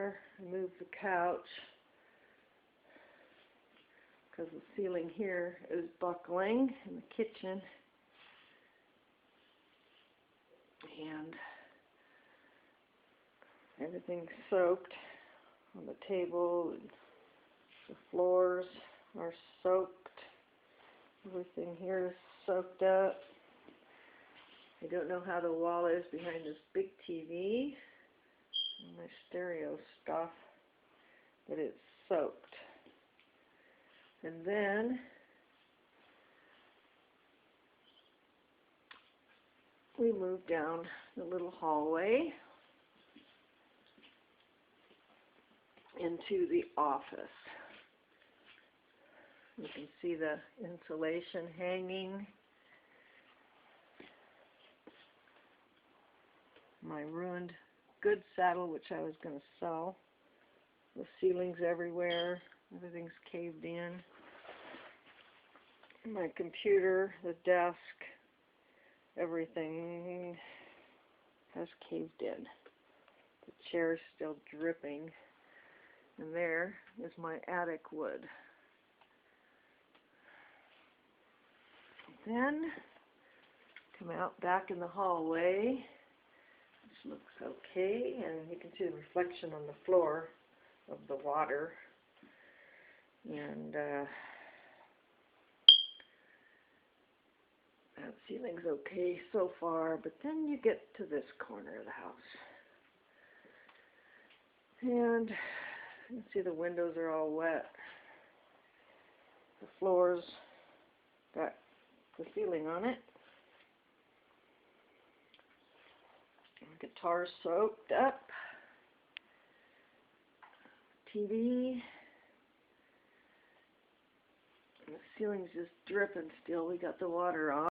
there. I moved the couch because the ceiling here is buckling in the kitchen. And everything's soaked on the table. And the floors are soaked. Everything here is soaked up. I don't know how the wall is behind this big TV and my stereo stuff, but it's soaked. And then we move down the little hallway into the office. You can see the insulation hanging. My ruined goods saddle, which I was going to sell. The ceiling's everywhere. Everything's caved in. My computer, the desk, everything has caved in. The chair's still dripping. And there is my attic wood. Then come out back in the hallway, which looks okay, and you can see the reflection on the floor of the water. And that ceiling's okay so far, but then you get to this corner of the house. And you can see the windows are all wet. The floor's got the ceiling on it. The guitar's soaked up. TV. And the ceiling's just dripping still. We got the water off.